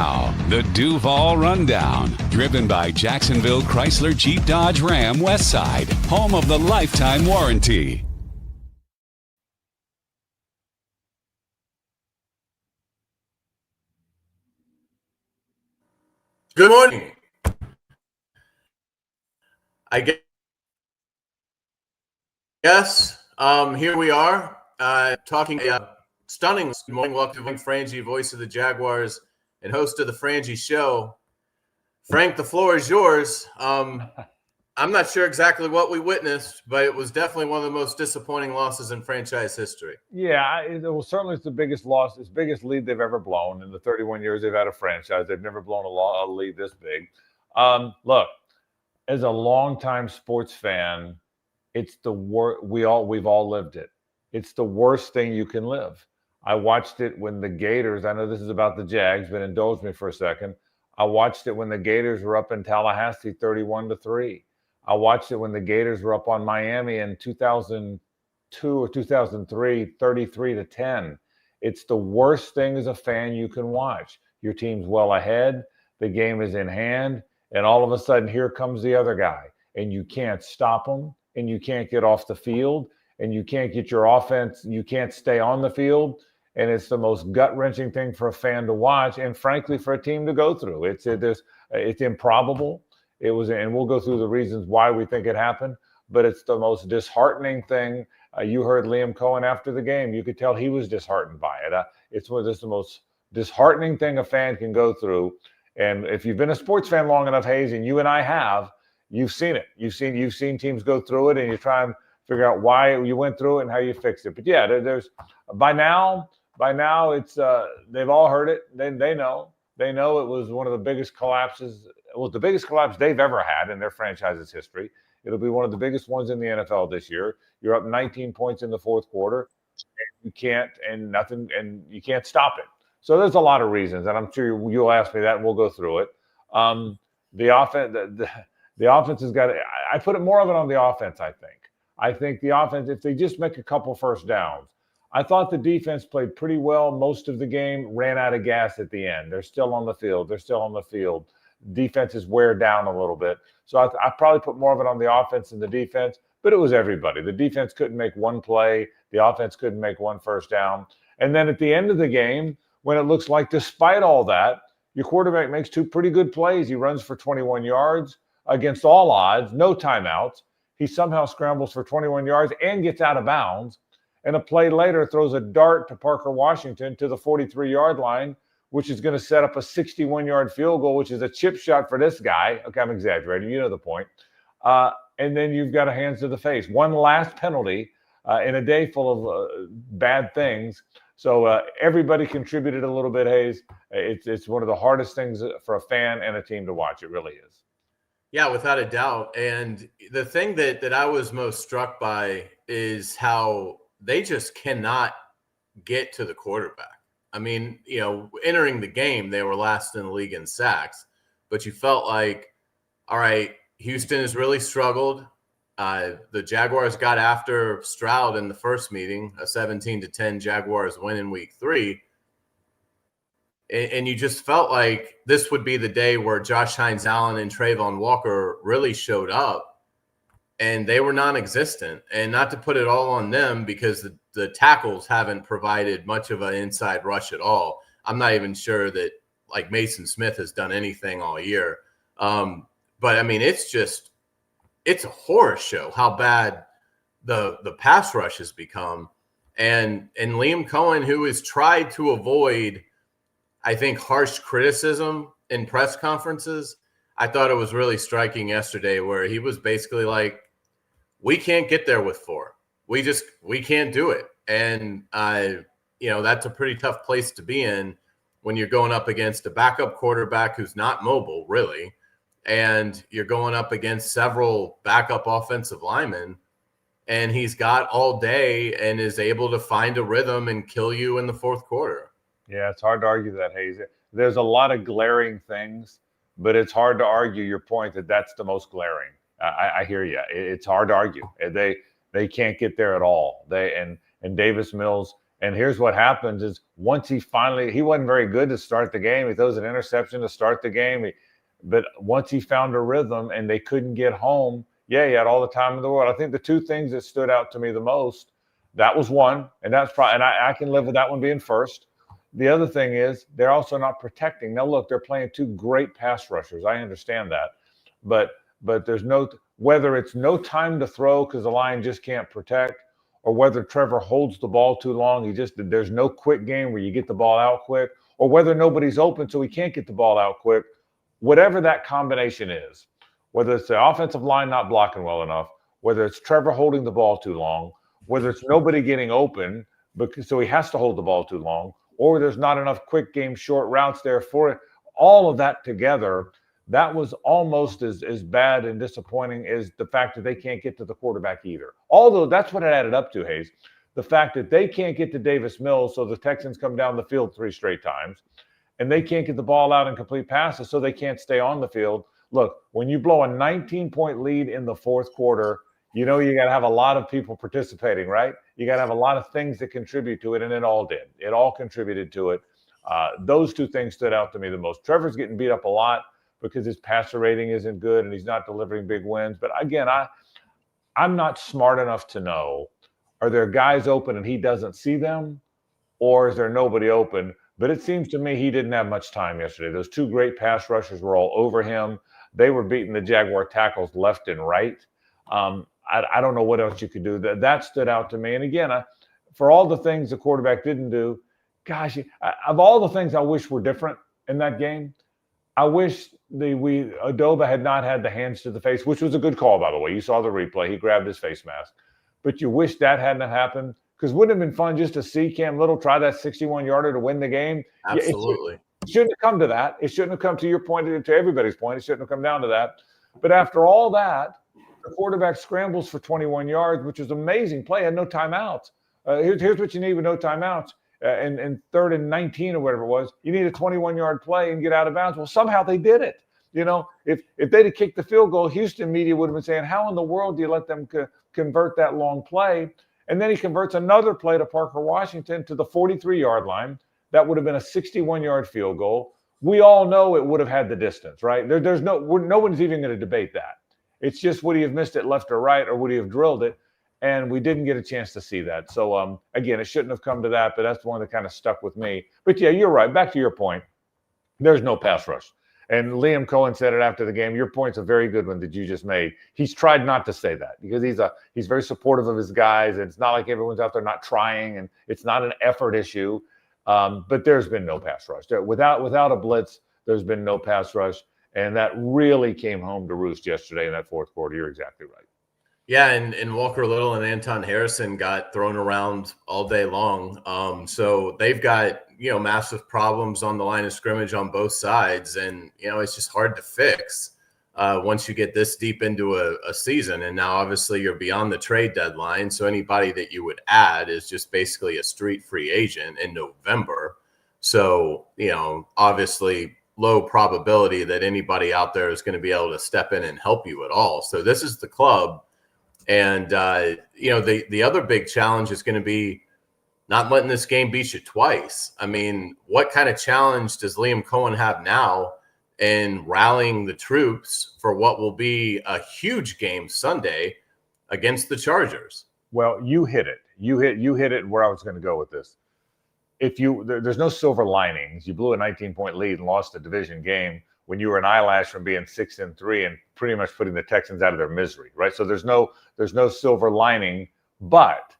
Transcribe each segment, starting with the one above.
now, the Duval Rundown, driven by Jacksonville Chrysler Jeep Dodge Ram Westside, home of the lifetime warranty. Good morning. I guess here we are talking stunning. Good morning. Welcome to Frangie, voice of the Jaguars and host of the Frangie Show. Frank, the floor is yours. I'm not sure exactly what we witnessed, but it was definitely one of the most disappointing losses in franchise history. Yeah, certainly it's the biggest loss, it's the biggest lead they've ever blown in the 31 years they've had a franchise. They've never blown a lead this big. Look, as a longtime sports fan, it's the worst. We've all lived it. It's the worst thing you can live. I watched it when the Gators. I know this is about the Jags, but indulge me for a second. I watched it when the Gators were up in Tallahassee, 31-3. I watched it when the Gators were up on Miami in 2002 or 2003, 33-10. It's the worst thing as a fan you can watch. Your team's well ahead. The game is in hand. And all of a sudden, here comes the other guy. And you can't stop him. And you can't get off the field. And you can't get your offense. You can't stay on the field. And it's the most gut-wrenching thing for a fan to watch. And frankly, for a team to go through. It's improbable. It was, and we'll go through the reasons why we think it happened, but it's the most disheartening thing. You heard Liam Cohen after the game. You could tell he was disheartened by it. It's the most disheartening thing a fan can go through. And if you've been a sports fan long enough, Hayes, and you and I have, you've seen it. You've seen teams go through it, and you try and figure out why you went through it and how you fixed it. But yeah, there's by now it's they've all heard it. They know it was one of the biggest collapses. It was the biggest collapse they've ever had in their franchise's history. It'll be one of the biggest ones in the NFL this year. You're up 19 points in the fourth quarter. And you can't stop it. So there's a lot of reasons, and I'm sure you'll ask me that, and we'll go through it. The offense has got. I put it more of it on the offense. I think the offense, if they just make a couple first downs. I thought the defense played pretty well most of the game. Ran out of gas at the end. They're still on the field. Defenses wear down a little bit. So I probably put more of it on the offense than the defense, but it was everybody. The defense couldn't make one play. The offense couldn't make one first down. And then at the end of the game, when it looks like despite all that, your quarterback makes two pretty good plays. He runs for 21 yards against all odds, no timeouts. He somehow scrambles for 21 yards and gets out of bounds. And a play later throws a dart to Parker Washington to the 43-yard line, which is going to set up a 61-yard field goal, which is a chip shot for this guy. Okay, I'm exaggerating. You know the point. And then you've got a hands to the face. One last penalty in a day full of bad things. So everybody contributed a little bit, Hayes. It's one of the hardest things for a fan and a team to watch. It really is. Yeah, without a doubt. And the thing that I was most struck by is how they just cannot get to the quarterback. I mean, entering the game, they were last in the league in sacks, but you felt like, all right, Houston has really struggled. The Jaguars got after Stroud in the first meeting, a 17-10 Jaguars win in week 3. And you just felt like this would be the day where Josh Hines-Allen and Trayvon Walker really showed up, and they were non-existent. And not to put it all on them, because the tackles haven't provided much of an inside rush at all. I'm not even sure that like Mason Smith has done anything all year. But I mean, it's a horror show how bad the pass rush has become. And Liam Cohen, who has tried to avoid, I think, harsh criticism in press conferences, I thought it was really striking yesterday where he was basically like, we can't get there with 4. We can't do it. And, that's a pretty tough place to be in when you're going up against a backup quarterback who's not mobile, really. And you're going up against several backup offensive linemen. And he's got all day and is able to find a rhythm and kill you in the fourth quarter. Yeah, it's hard to argue that, Hayes. There's a lot of glaring things, but it's hard to argue your point that that's the most glaring. I hear you. It's hard to argue. They can't get there at all. And Davis Mills And here's what happens is once he wasn't very good to start the game. He throws an interception to start the game. But once he found a rhythm and they couldn't get home, he had all the time in the world. I think the two things that stood out to me the most, that was one, and that's probably, and I can live with that one being first. The other thing is they're also not protecting. Now, look, they're playing two great pass rushers. I understand that. But there's whether it's no time to throw because the line just can't protect, or whether Trevor holds the ball too long. There's no quick game where you get the ball out quick, or whether nobody's open so he can't get the ball out quick. Whatever that combination is, whether it's the offensive line not blocking well enough, whether it's Trevor holding the ball too long, whether it's nobody getting open so he has to hold the ball too long, or there's not enough quick game short routes there for it. All of that together, that was almost as bad and disappointing as the fact that they can't get to the quarterback either. Although that's what it added up to, Hayes. The fact that they can't get to Davis Mills, so the Texans come down the field 3 straight times, and they can't get the ball out and complete passes, so they can't stay on the field. Look, when you blow a 19-point lead in the fourth quarter, you got to have a lot of people participating, right? You got to have a lot of things that contribute to it, and it all did. It all contributed to it. Those two things stood out to me the most. Trevor's getting beat up a lot because his passer rating isn't good and he's not delivering big wins. But again, I'm not smart enough to know, are there guys open and he doesn't see them, or is there nobody open? But it seems to me he didn't have much time yesterday. Those two great pass rushers were all over him. They were beating the Jaguar tackles left and right. I don't know what else you could do. That stood out to me. And again, for all the things the quarterback didn't do, gosh, of all the things I wish were different in that game, I wish Adoba had not had the hands to the face, which was a good call, by the way. You saw the replay. He grabbed his face mask. But you wish that hadn't happened, because wouldn't it have been fun just to see Cam Little try that 61-yarder to win the game? Absolutely. It shouldn't have come to that. It shouldn't have come to your point, to everybody's point. It shouldn't have come down to that. But after all that, the quarterback scrambles for 21 yards, which is an amazing play. Had no timeouts. Here's what you need with no timeouts. And 3rd and 19 or whatever it was, you need a 21-yard play and get out of bounds. Well, somehow they did it. If they'd have kicked the field goal, Houston media would have been saying, how in the world do you let them convert that long play? And then he converts another play to Parker Washington to the 43-yard line. That would have been a 61-yard field goal. We all know it would have had the distance, right? No one's even going to debate that. It's just, would he have missed it left or right, or would he have drilled it? And we didn't get a chance to see that. So, again, it shouldn't have come to that, but that's the one that kind of stuck with me. But, yeah, you're right. Back to your point, there's no pass rush. And Liam Cohen said it after the game. Your point's a very good one that you just made. He's tried not to say that because he's very supportive of his guys. And it's not like everyone's out there not trying, and it's not an effort issue. But there's been no pass rush. Without a blitz, there's been no pass rush. And that really came home to roost yesterday in that fourth quarter. You're exactly right. Yeah, and Walker Little and Anton Harrison got thrown around all day long. So they've got, massive problems on the line of scrimmage on both sides. And, it's just hard to fix once you get this deep into a season. And now, obviously, you're beyond the trade deadline. So anybody that you would add is just basically a street free agent in November. So, obviously – low probability that anybody out there is going to be able to step in and help you at all. So this is the club. And, the other big challenge is going to be not letting this game beat you twice. I mean, what kind of challenge does Liam Cohen have now in rallying the troops for what will be a huge game Sunday against the Chargers? Well, you hit it. You hit it where I was going to go with this. There's no silver linings. You blew a 19-point lead and lost a division game when you were an eyelash from being 6-3 and pretty much putting the Texans out of their misery, right? So there's no silver lining. But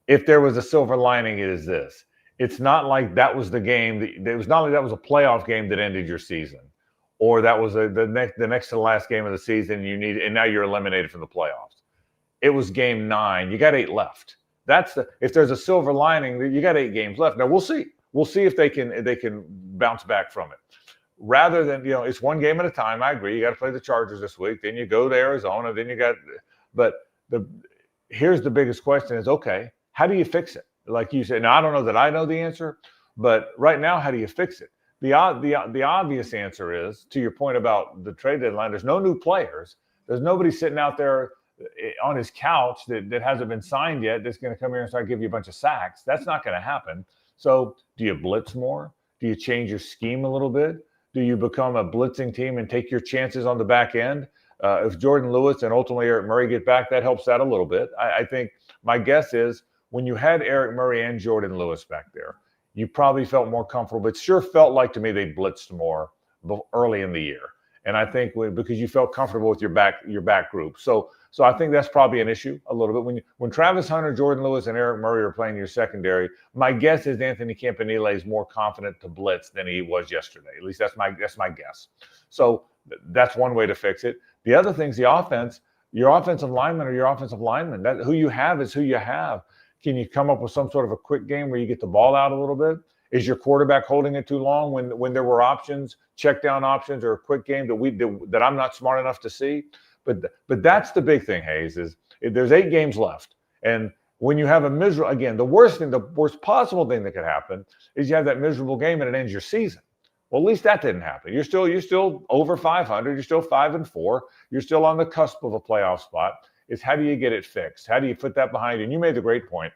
if there was a silver lining, it is this: it's not like that was the game. It was not like that was a playoff game that ended your season, or that was the next to the last game of the season. And now you're eliminated from the playoffs. It was game 9. You got 8 left. If there's a silver lining, you got 8 games left. Now we'll see. We'll see if they can bounce back from it. Rather than, it's one game at a time. I agree. You got to play the Chargers this week. Then you go to Arizona. Here's the biggest question is, okay, how do you fix it? Like you said, now I don't know that I know the answer, but right now, how do you fix it? The obvious answer is, to your point about the trade deadline, there's no new players. There's nobody sitting out there on his couch that hasn't been signed yet that's going to come here and start giving you a bunch of sacks. That's not going to happen. So do you blitz more? Do you change your scheme a little bit? Do you become a blitzing team and take your chances on the back end? If Jordan Lewis and ultimately Eric Murray get back, that helps that a little bit. I think my guess is when you had Eric Murray and Jordan Lewis back there, you probably felt more comfortable. It sure felt like to me they blitzed more early in the year. And I think because you felt comfortable with your back group. So I think that's probably an issue a little bit. When Travis Hunter, Jordan Lewis, and Eric Murray are playing your secondary, my guess is Anthony Campanile is more confident to blitz than he was yesterday. At least that's my guess. So that's one way to fix it. The other thing's the offense. Your offensive linemen are your offensive linemen. Who you have is who you have. Can you come up with some sort of a quick game where you get the ball out a little bit? Is your quarterback holding it too long when there were options, check down options, or a quick game that I'm not smart enough to see? But that's the big thing, Hayes, is there's 8 games left. And when you have a miserable, again, the worst possible thing that could happen is you have that miserable game and it ends your season. Well, at least that didn't happen. You're still over 500. You're still 5-4. You're still on the cusp of a playoff spot. It's how do you get it fixed? How do you put that behind you? And you made the great point.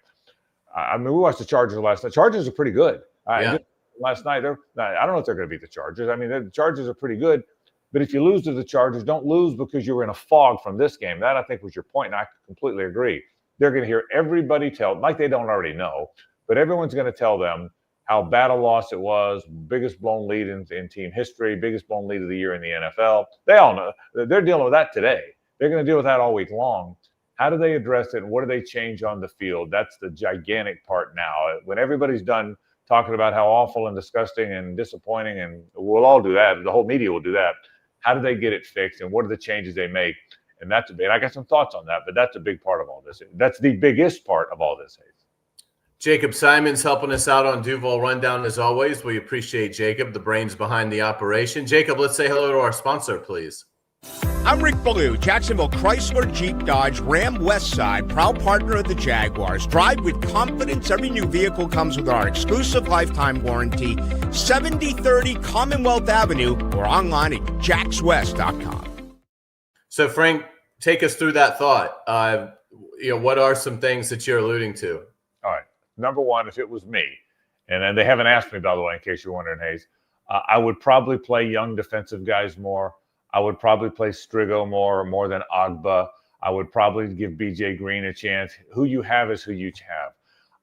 I mean, we watched the Chargers last night. Chargers are pretty good. Last night, I don't know if they're going to beat the Chargers. I mean, the Chargers are pretty good. But if you lose to the Chargers, don't lose because you were in a fog from this game. That, I think, was your point, and I completely agree. They're going to hear everybody tell, like they don't already know, but everyone's going to tell them how bad a loss it was, biggest blown lead in team history, biggest blown lead of the year in the NFL. They all know. They're dealing with that today. They're going to deal with that all week long. How do they address it, and what do they change on the field? That's the gigantic part now. When everybody's done talking about how awful and disgusting and disappointing, and we'll all do that, the whole media will do that, how do they get it fixed, and what are the changes they make? And that's I got some thoughts on that, but that's a big part of all this. That's the biggest part of all this, Hayes. Jacob Simon's helping us out on Duval Rundown as always. We appreciate Jacob, the brains behind the operation. Jacob, let's say hello to our sponsor, please. I'm Rick Ballou, Jacksonville Chrysler Jeep Dodge Ram Westside, proud partner of the Jaguars. Drive with confidence. Every new vehicle comes with our exclusive lifetime warranty. 7030 Commonwealth Avenue or online at jackswest.com. So, Frank, take us through that thought. What are some things that you're alluding to? All right. Number one, if it was me, and they haven't asked me, by the way, in case you're wondering, Hayes, I would probably play young defensive guys more. I would probably play Strigo more than Agba. I would probably give BJ Green a chance. Who you have is who you have.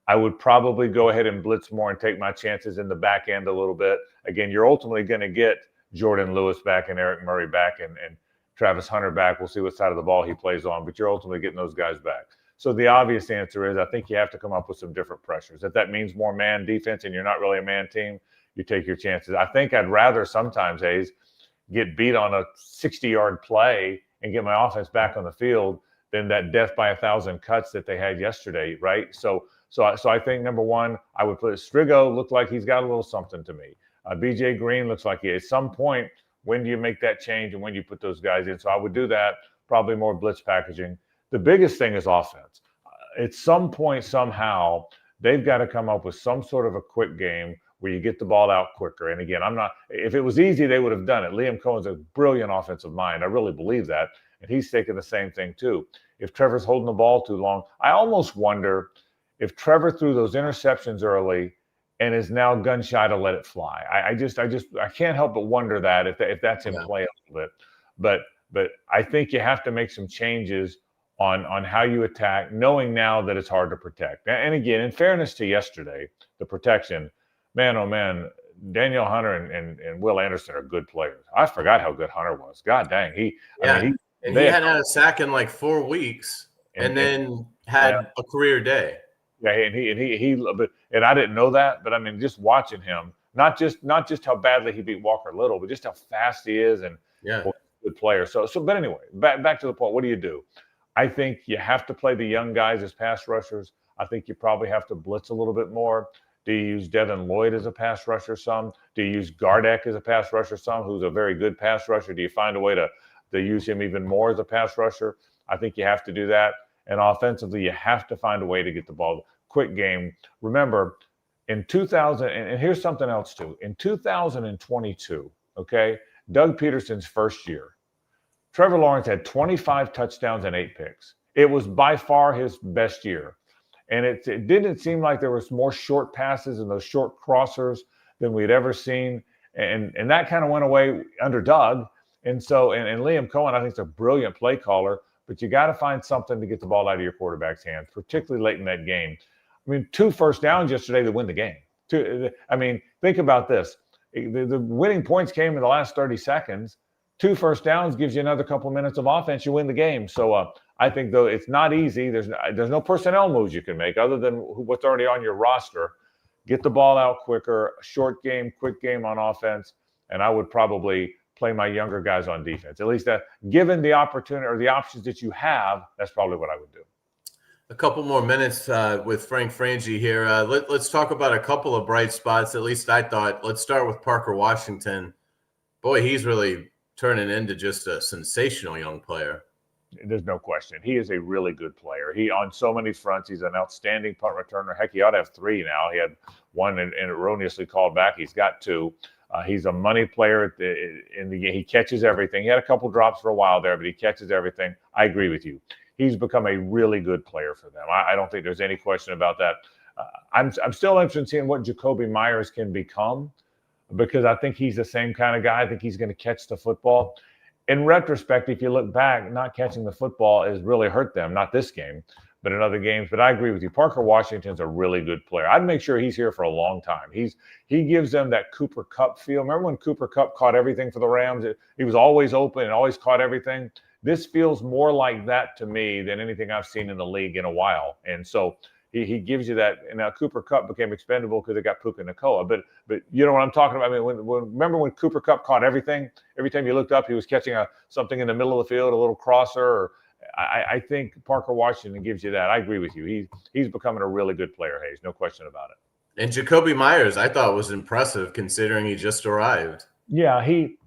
I would probably go ahead and blitz more and take my chances in the back end a little bit. Again, you're ultimately going to get Jordan Lewis back and Eric Murray back and Travis Hunter back. We'll see what side of the ball he plays on, but you're ultimately getting those guys back. So the obvious answer is I think you have to come up with some different pressures. If that means more man defense and you're not really a man team, you take your chances. I think I'd rather sometimes, Hayes, get beat on a 60-yard play and get my offense back on the field than that death by 1,000 cuts that they had yesterday, right? So I think, number one, I would put Strigo look like he's got a little something to me. BJ Green looks like at some point, when do you make that change and when do you put those guys in? So I would do that, probably more blitz packaging. The biggest thing is offense. At some point, somehow, they've got to come up with some sort of a quick game where you get the ball out quicker. And again, if it was easy, they would have done it. Liam Cohen's a brilliant offensive mind. I really believe that. And he's taking the same thing too. If Trevor's holding the ball too long, I almost wonder if Trevor threw those interceptions early and is now gun shy to let it fly. I can't help but wonder that if that's in play a little bit. But I think you have to make some changes on how you attack, knowing now that it's hard to protect. And again, in fairness to yesterday, the protection, man, oh man, Danielle Hunter and Will Anderson are good players. I forgot how good Hunter was. God dang, he hadn't had a sack in like 4 weeks, and then had a career day. Yeah, and I didn't know that, but I mean, just watching him, not just how badly he beat Walker Little, but just how fast he is and good player. So, but anyway, back to the point. What do you do? I think you have to play the young guys as pass rushers. I think you probably have to blitz a little bit more. Do you use Devin Lloyd as a pass rusher some? Do you use Gardeck as a pass rusher some, who's a very good pass rusher? Do you find a way to use him even more as a pass rusher? I think you have to do that. And offensively, you have to find a way to get the ball. Quick game. Remember, in 2000, and here's something else too. In 2022, okay, Doug Peterson's first year, Trevor Lawrence had 25 touchdowns and 8 picks. It was by far his best year. And it didn't seem like there was more short passes and those short crossers than we'd ever seen. And that kind of went away under Doug. And so, and Liam Cohen, I think, is a brilliant play caller, but you got to find something to get the ball out of your quarterback's hands, particularly late in that game. I mean, 2 first downs yesterday to win the game. Think about this. The winning points came in the last 30 seconds. 2 first downs gives you another couple minutes of offense. You win the game. So I think, though, it's not easy. There's no personnel moves you can make other than what's already on your roster. Get the ball out quicker, short game, quick game on offense, and I would probably play my younger guys on defense. At least that, given the opportunity or the options that you have, that's probably what I would do. A couple more minutes with Frank Frangie here. Let's talk about a couple of bright spots, at least I thought. Let's start with Parker Washington. Boy, he's really turning into just a sensational young player. There's no question. He is a really good player. He, on so many fronts, he's an outstanding punt returner. Heck, he ought to have 3 now. He had 1 and erroneously called back. He's got 2. He's a money player in the game. He catches everything. He had a couple drops for a while there, but he catches everything. I agree with you. He's become a really good player for them. I don't think there's any question about that. I'm still interested in seeing what Jacoby Myers can become, because I think he's the same kind of guy. I think he's going to catch the football. In retrospect, if you look back, not catching the football has really hurt them. Not this game, but in other games. But I agree with you. Parker Washington's a really good player. I'd make sure he's here for a long time. He gives them that Cooper Kupp feel. Remember when Cooper Kupp caught everything for the Rams? He was always open and always caught everything. This feels more like that to me than anything I've seen in the league in a while. And so he gives you that. And now Cooper Kupp became expendable because they got Puka Nacua. But you know what I'm talking about? I mean, remember when Cooper Kupp caught everything? Every time you looked up, he was catching something in the middle of the field, a little crosser. I think Parker Washington gives you that. I agree with you. He's becoming a really good player, Hayes. No question about it. And Jacoby Myers, I thought, was impressive considering he just arrived. Yeah, he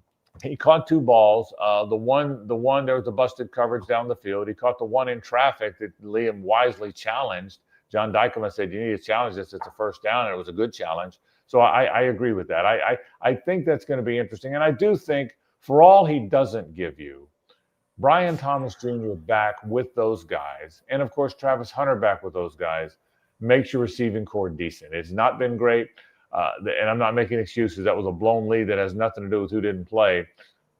caught 2 balls. The one there was a busted coverage down the field. He caught the one in traffic that Liam wisely challenged. John Dykema said, you need to challenge this. It's a first down, and it was a good challenge. So I agree with that. I think that's going to be interesting. And I do think, for all he doesn't give you, Brian Thomas Jr. back with those guys, and, of course, Travis Hunter back with those guys, makes your receiving core decent. It's not been great, and I'm not making excuses. That was a blown lead that has nothing to do with who didn't play.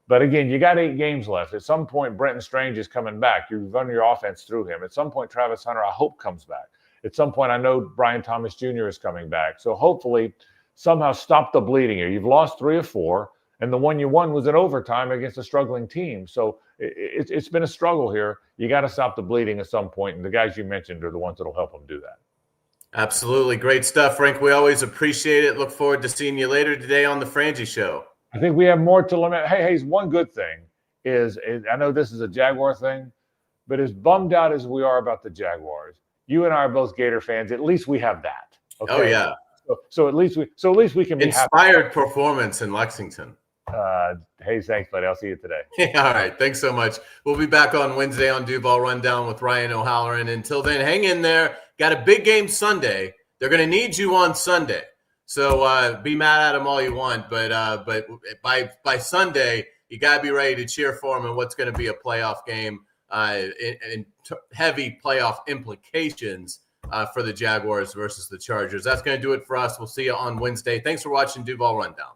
But, again, you got 8 games left. At some point, Brenton Strange is coming back. You run your offense through him. At some point, Travis Hunter, I hope, comes back. At some point, I know Brian Thomas Jr. is coming back. So hopefully somehow stop the bleeding here. You've lost 3 or 4, and the one you won was in overtime against a struggling team. So it's been a struggle here. You got to stop the bleeding at some point, and the guys you mentioned are the ones that will help them do that. Absolutely. Great stuff, Frank. We always appreciate it. Look forward to seeing you later today on The Frangie Show. I think we have more to lament. Hey, one good thing is I know this is a Jaguar thing, but as bummed out as we are about the Jaguars, you and I are both Gator fans. At least we have that. Okay? Oh, yeah. So at least we can be inspired happy. Performance in Lexington. Hey, thanks, buddy. I'll see you today. All right. Thanks so much. We'll be back on Wednesday on Duval Rundown with Ryan O'Halloran. Until then, hang in there. Got a big game Sunday. They're going to need you on Sunday. So be mad at them all you want, but by Sunday, you got to be ready to cheer for them in what's going to be a playoff game and heavy playoff implications for the Jaguars versus the Chargers. That's going to do it for us. We'll see you on Wednesday. Thanks for watching Duval Rundown.